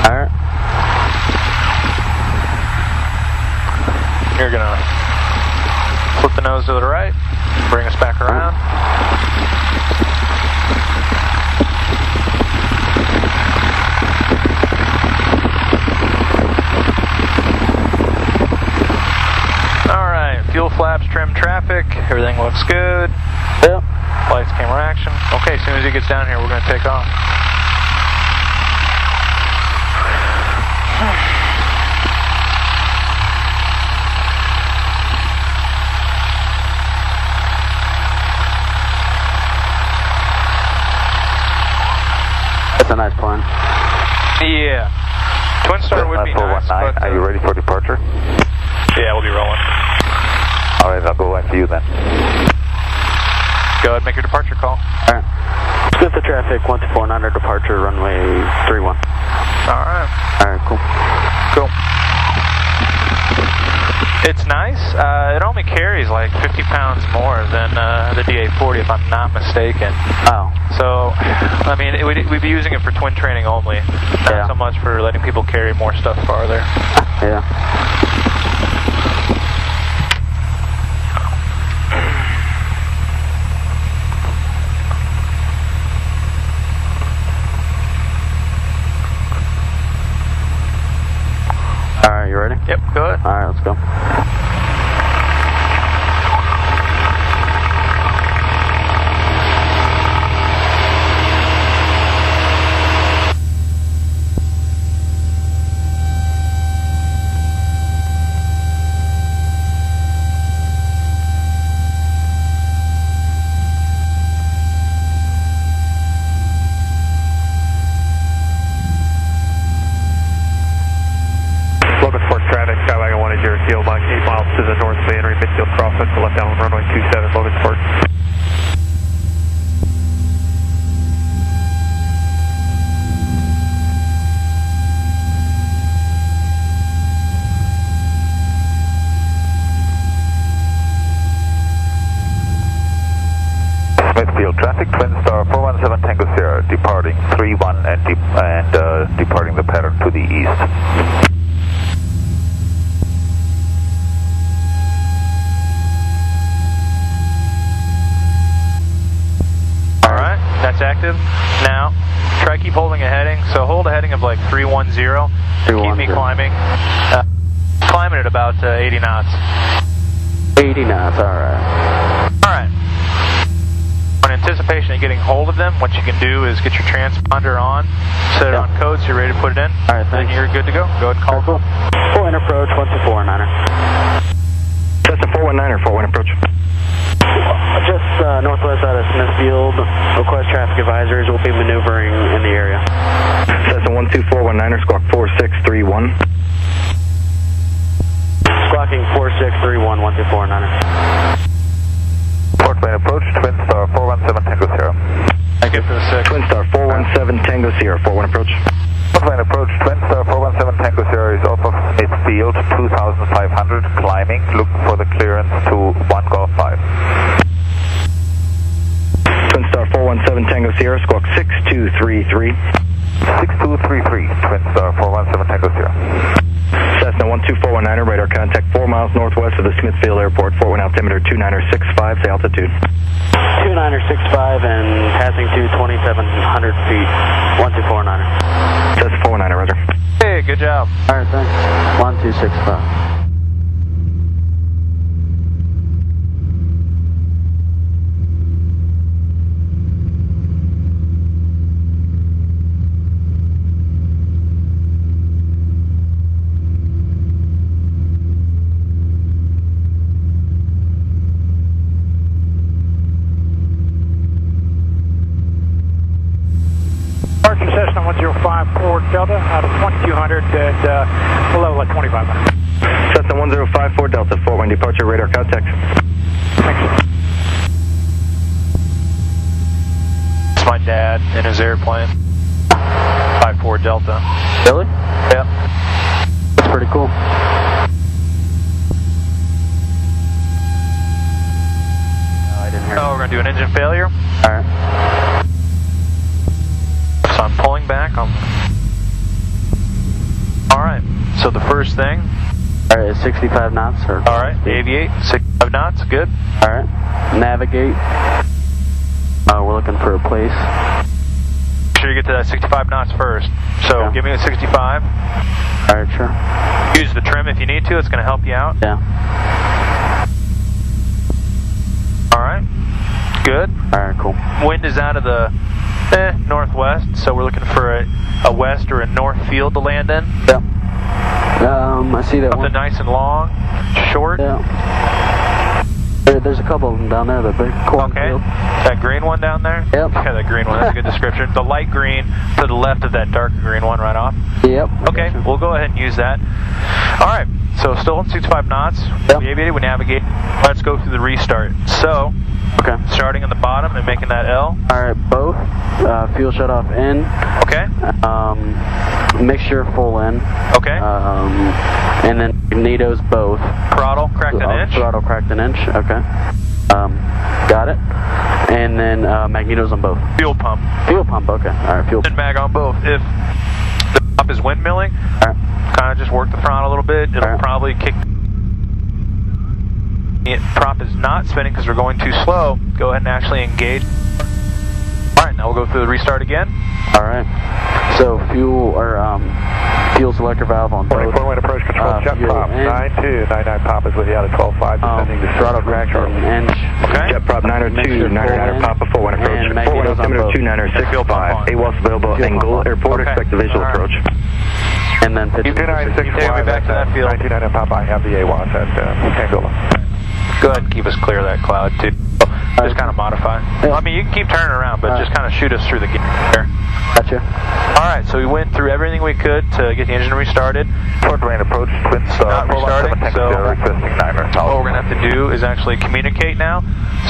Alright. You're gonna flip the nose to the right, bring us back around. Alright, fuel flaps, trim traffic, everything looks good. Yep. Lights, camera, action. Okay, as soon as he gets down here, we're gonna take off. That's a nice plane. Yeah. Twin Star would be nice, but... Are you ready for departure? Yeah, we'll be rolling. Alright, I'll go after you then. Go ahead and make your departure call. Alright. Smith the traffic, 1249er, departure, runway 31. Alright. Alright, cool. Cool. It's nice. It only carries like 50 pounds more than the DA-40 if I'm not mistaken. Oh. So, I mean, we'd be using it for twin training only, not so much for letting people carry more stuff farther. Yeah. Alright, you ready? Yep, go ahead. Alright, let's go. Locust Force traffic, Skywagon 1 is your field line 8 miles to the north of the entry midfield crossing to left down runway 27, Locust Force. Smithfield traffic, Twin Star 417 Tango Sierra, departing 31 and departing the pattern to the east. Alright, that's active. Now, try keep holding a heading. So hold a heading of like 310. Keep me climbing. Climbing at about 80 knots. 80 knots, alright. Alright. In anticipation of getting hold of them, what you can do is get your transponder on, set it on code so you're ready to put it in. Alright, thanks. Then you're good to go. Go ahead and call. Cool. Full wind approach, 1249er. That's a 419er, full wind approach. Just northwest out of Smithfield. Request traffic advisories. We'll be maneuvering in the area. That's a 12419er, squawk 4631. Squawking 4631, 1249er. Port main approach, Twin Star 417 Tango Sierra. Thank you for the 6. Twin Star 417 Tango Sierra, 41 approach. Port main approach, Twin Star 417 Tango Sierra is off of Smithfield 2500, climbing, look for the clearance to 1 Golf 5. Twin Star 417 Tango Sierra, squawk 6233. 6233, Twin Star 417 Tango Sierra. Cessna 12419er, radar contact 4 miles northwest of the Smithfield Airport, Fort Wayne altimeter 2965, say altitude. 2965 and passing to 2,700 feet, 1249er. Cessna 419er, roger. Hey, good job. Alright, thanks. 1265. Cessna 1054 Delta out of 2200 and below 2500. Cessna 1054 Delta, Fort Wayne departure, radar contact. Thanks. It's my dad in his airplane. 54 Delta. Really? Yep. That's pretty cool. I didn't hear. Oh, we're going to do an engine failure. Alright. So I'm pulling back. So the first thing. Alright, 65 knots. Or Alright, aviate, 65 knots, good. Alright, navigate. We're looking for a place. Make sure you get to that 65 knots first. So give me a 65. Alright, sure. Use the trim if you need to, it's going to help you out. Yeah. Alright, good. Alright, cool. Wind is out of the northwest, so we're looking for a west or a north field to land in. Yep. I see that Something one. nice and long, short. Yeah. There's a couple of them down there, the big cornfield. That green one down there? Yep. Yeah, that green one, that's a good description. The light green to the left of that dark green one right off. Yep. Okay, we'll go ahead and use that. Alright, so still on 65 knots. Yep. We aviated, we navigate. Let's go through the restart. So, starting on the bottom and making that L. Alright, both. Fuel shut off in. Okay. Mixture full in. Okay. And then magnetos both. Throttle cracked an inch. Throttle cracked an inch. Okay. Got it. And then magnetos on both. Fuel pump. Fuel pump. Okay. All right. Fuel. And mag on both. If the top is windmilling, kind of just work the throttle a little bit. It'll probably kick. Prop is not spinning because we're going too slow. Go ahead and actually engage. All right. Now we'll go through the restart again. All right. So fuel fuel selector valve on both. 24 wind approach control, jet prop 9299 Papa is with you out of 12.5, descending to throttle cracked an inch. Okay. Jet prop 902, 999 Papa 4 wind approach. 4 wind altimeter 296.5. AWOS available at Angola Airport. Expect the visual approach. And then 2965. Take me back to that field. 929 Papa, I have the AWOS at Angola. Go ahead and keep us clear of that cloud too. Just kind of modify. I mean, you can keep turning around, but just kind of shoot us through the gear. Gotcha. Alright, so we went through everything we could to get the engine restarted. Short range approach, twin star, Not restarting, so requesting 9 what we're going to have to do is actually communicate now.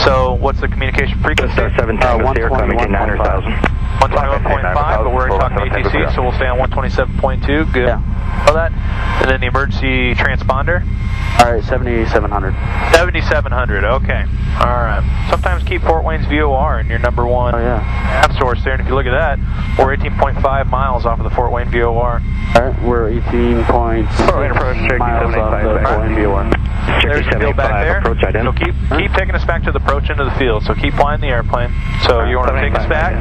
So, what's the communication frequency? Star 7 Tango Sierra climbing to 900,000. 121.5, but we're talking ATC, so we'll stay on 127.2. Good. Yeah. All that. And then the emergency transponder. Alright, 7700. 7700, okay. Alright. Sometimes keep Fort Wayne's VOR in your number one app source there, and if you look at that, we're 18.5 miles off of the Fort Wayne VOR. Alright, we're 18.6 miles off the Fort Wayne VOR. There's the field back there. Approach ident. So keep taking us back to the approach into the field, so keep flying the airplane. So you want to take us back?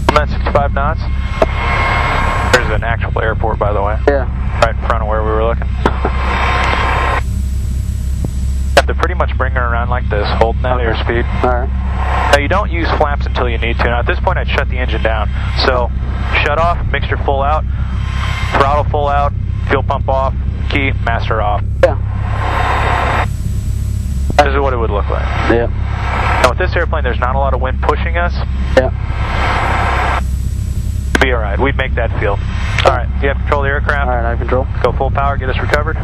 On that 65 knots. There's an actual airport, by the way. Yeah. Right in front of where we were looking. You have to pretty much bring her around like this, holding that airspeed. Alright. Now you don't use flaps until you need to. Now at this point I'd shut the engine down. So shut off, mixture full out, throttle full out, fuel pump off, key, master off. Yeah. This is what it would look like. Yeah. Now with this airplane there's not a lot of wind pushing us. Yeah. Be alright, we'd make that field. Alright, you have control of the aircraft. Alright, I have control. Go full power, get us recovered.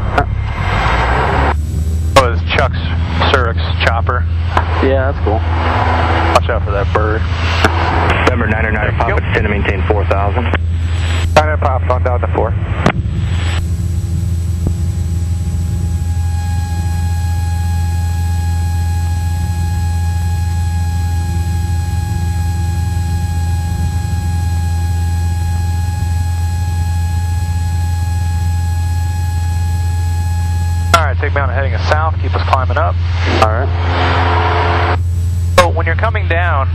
Oh, it's Chuck's Surex chopper. Yeah, that's cool. Watch out for that bird. November 909 Papa, descend to maintain 4,000. 9 Papa, on down to 4. Take me on heading south, keep us climbing up. Alright. So when you're coming down,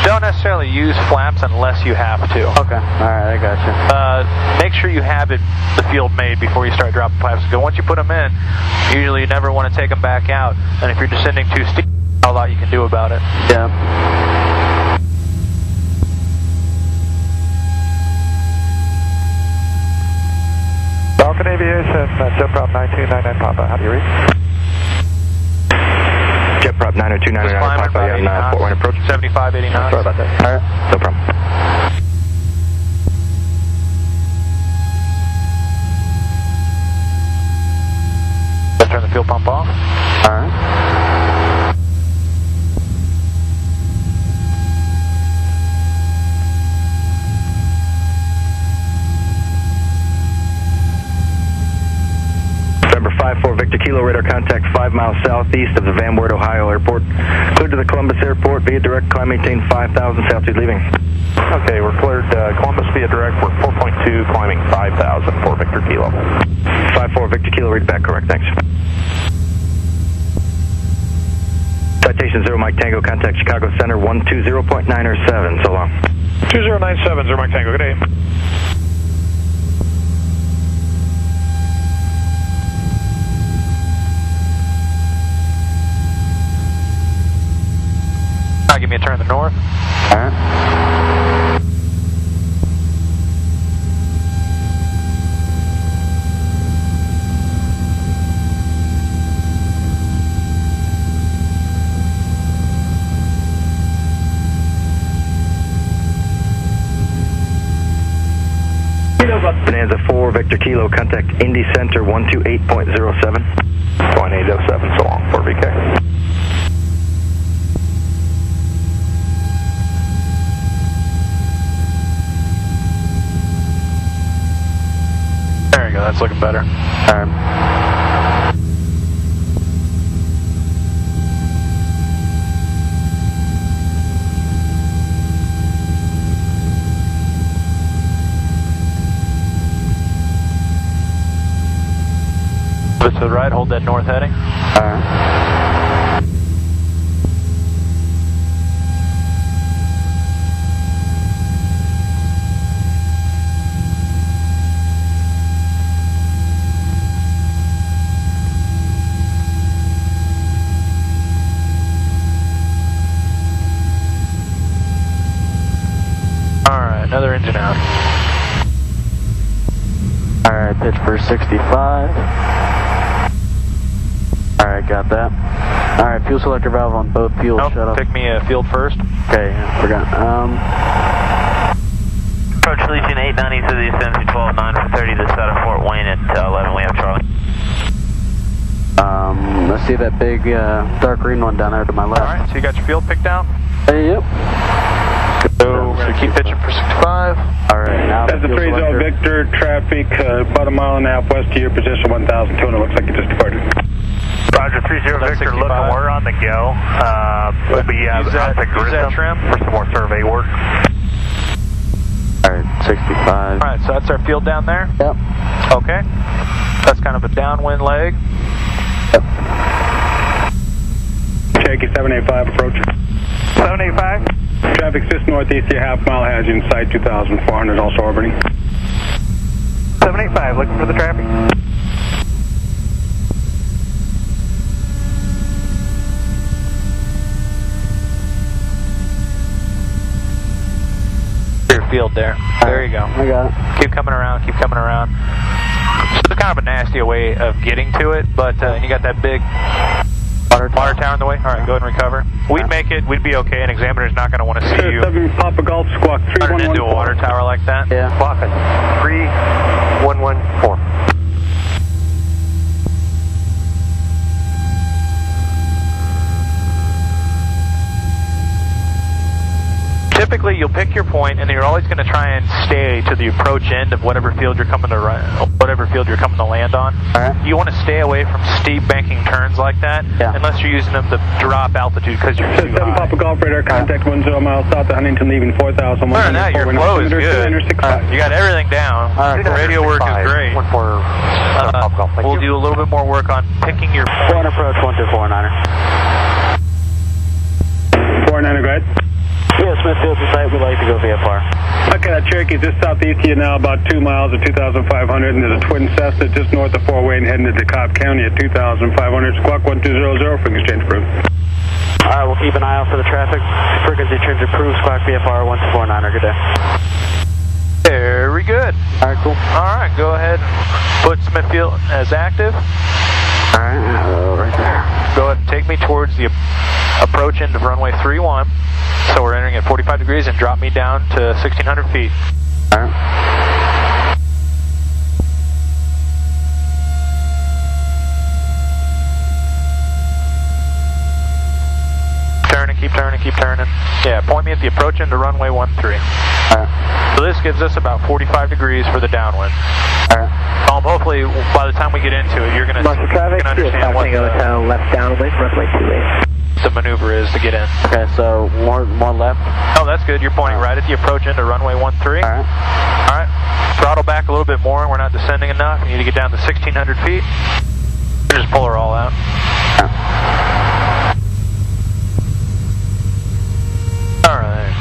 don't necessarily use flaps unless you have to. Okay. Alright, I got you. Make sure you have the field made before you start dropping flaps. Because once you put them in, usually you never want to take them back out. And if you're descending too steep, not a lot you can do about it. Yeah. Falcon Aviation, jet prop 9299 Papa, how do you read? Jet prop 90299 Papa, on Fort Wayne approach. 75, 80 knots. Sorry about that. Alright. No problem. Let's turn the fuel pump off. Alright. November 54 Victor Kilo, radar contact 5 miles southeast of the Van Wert, Ohio airport. Cleared to the Columbus airport via direct, climb maintain 5,000, altitude leaving. Okay, we're cleared Columbus via direct, we're 4.2, climbing 5,000 for Victor Kilo. 5-4 Victor Kilo, read back correct, thanks. Citation 0 Mike Tango, contact Chicago Center 120.907, so long. 2097, 0 Mike Tango, good day. Give me a turn to the north. Alright. Bonanza 4 Victor Kilo, contact Indy Center 128.07. 2807, so long for VK. There we go, that's looking better. To the right, hold that north heading. Alright. Alright, another engine out. Alright, pitch for 65. Alright, got that. Alright, fuel selector valve on both fuels Nope, shut off. pick me a field first. Okay, I forgot. Approach Legion 890 to the ascent 12-9 for 30 this side of Fort Wayne at 11, we have Charlie. Let's see that big dark green one down there to my left. Alright, so you got your field picked out? Yep. So we're going to keep pitching for 65. Alright, now That's the fuel 30 selector. Victor, traffic about a mile and a half west of your position, 1,200, looks like you just departed. Roger, 30 Victor, looking, we're on the go. We'll be out to Grissom trim for some more survey work. Alright, 65. Alright, so that's our field down there? Yep. Okay. That's kind of a downwind leg. Cherokee 785, approach. 785? Traffic's just northeast of your half mile, has you in sight, 2,400, also orbiting. 785, looking for the traffic. Your field there. There you go. I got it. Keep coming around, keep coming around. It's kind of a nasty way of getting to it, but you got that big water tower in the way. Alright, go ahead and recover. We'd make it, we'd be okay. An examiner's not going to want to see you 7 Papa Golf Squawk turn into a 3114. water tower like that. Yeah. Squawking 3114. Typically, you'll pick your point, and you're always going to try and stay to the approach end of whatever field you're coming to land on. Alright. You want to stay away from steep banking turns like that, unless you're using them to drop altitude because you're too 7 high. Papa Golf radar, contact 10 miles south of Huntington, leaving 4,000. Other than that, your flow is good. You got everything down. Alright, The radio work is great. We'll do a little bit more work on picking your One approach, 1249er. 49er, go ahead. Yeah, Smithfield's in sight. We'd like to go VFR. Okay, that Cherokee's just southeast of you now, about 2 miles at 2,500, and there's a twin Cessna just north of Fort Wayne heading into DeKalb County at 2,500. Squawk 1200 for exchange approved. Alright, we'll keep an eye out for the traffic. Frequency change approved. Squawk VFR 1249er. Good day. Very good. Alright, cool. Alright, go ahead and put Smithfield as active. Alright, right there. Go ahead and take me towards the approach end of runway 31. So we're entering at 45 degrees and drop me down to 1,600 feet. Alright. Turning, keep turning, keep turning. Yeah, point me at the approach end of runway 13. Alright. So this gives us about 45 degrees for the downwind. Alright. Hopefully, by the time we get into it, you're going to understand what left downwind, runway 28. The maneuver is to get in. Okay, so more left. Oh, that's good. You're pointing right at the approach into runway 13. All right. Throttle back a little bit more. We're not descending enough. You need to get down to 1,600 feet. Just pull her all out. All right.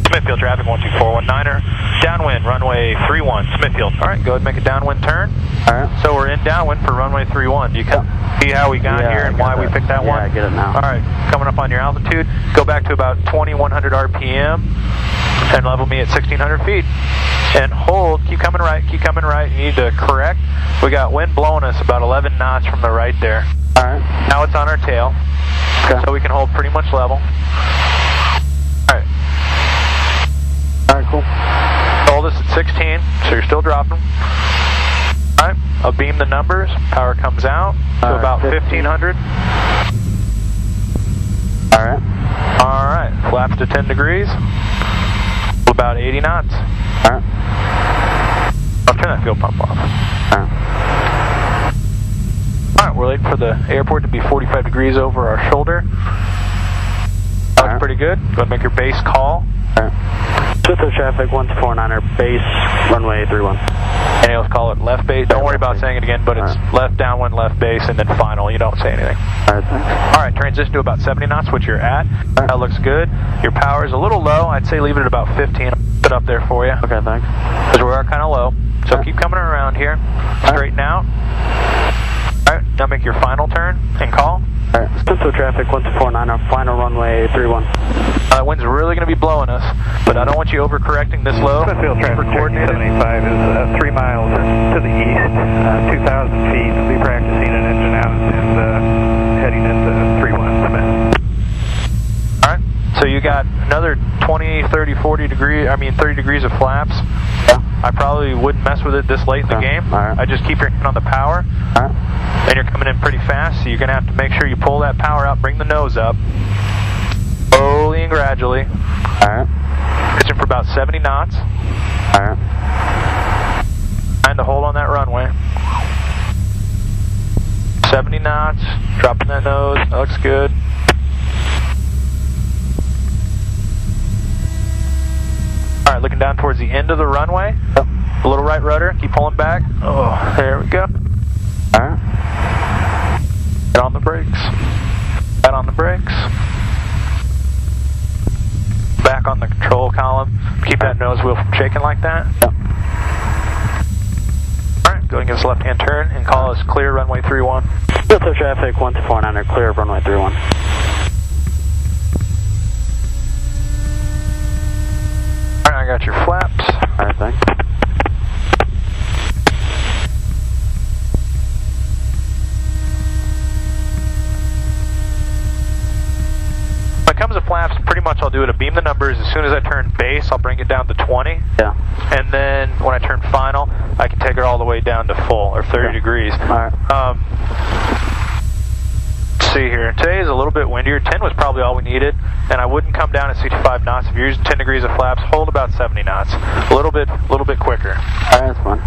Smithfield traffic 12419er. Downwind, runway 31, Smithfield. All right, go ahead and make a downwind turn. All right. So we're in downwind for runway 31. Do you see how we got here and why we picked that one? Yeah, I get it now. All right, coming up on your altitude, go back to about 2,100 RPM and level me at 1,600 feet. And hold, keep coming right, keep coming right. You need to correct. We got wind blowing us about 11 knots from the right there. All right. Now it's on our tail, so we can hold pretty much level. All right. All right, cool. Hold us at 16, so you're still dropping. All right, I'll beam the numbers. Power comes out to about 1,500. All right. All right, flaps to 10 degrees. About 80 knots. All right. I'll turn that fuel pump off. All right, we're late for the airport to be 45 degrees over our shoulder. That's pretty good. Go ahead and make your base call. All right. Smithfield traffic 12419er, base runway 31. And let's call it left base. Don't worry about saying it again, but it's left downwind, left base, and then final. You don't say anything. All right, thanks. All right, transition to about 70 knots, which you're at. That looks good. Your power is a little low. I'd say leave it at about 15. I'll put it up there for you. Okay, thanks. Because we are kind of low. So keep coming around here. Straighten out. All right, now make your final turn and call. All right, Smithfield traffic 12419er, final runway 31. Wind's really going to be blowing us, but I don't want you overcorrecting this low. Smithfield traffic 785 is 3 miles to the east, 2,000 feet. We'll be practicing an engine out and heading into 31 Smith. All right, so you got another 20, 30, 40 degrees, 30 degrees of flaps. I probably wouldn't mess with it this late in the game. I just keep your hand on the power. And you're coming in pretty fast, so you're going to have to make sure you pull that power out, bring the nose up. Slowly and gradually. Pitching for about 70 knots. Trying to hold on that runway. 70 knots, dropping that nose, that looks good. Alright, looking down towards the end of the runway. A little right rudder, keep pulling back. Oh, there we go. Get on the brakes. Get on the brakes. Back on the control column. Keep that nose wheel from shaking like that. Alright, go ahead and give us a left-hand turn and call us clear runway 31. Smithfield traffic 12419er, clear of runway 31. Alright, I got your flaps. Alright, thanks. When it comes to flaps, pretty much I'll do it to beam the numbers. As soon as I turn base, I'll bring it down to 20. Yeah. And then when I turn final, I can take it all the way down to full, or 30 degrees. Alright. Let's see here. Today is a little bit windier. 10 was probably all we needed, and I wouldn't come down at 65 knots. If you're using 10 degrees of flaps, hold about 70 knots. A little bit quicker. Alright, that's fine.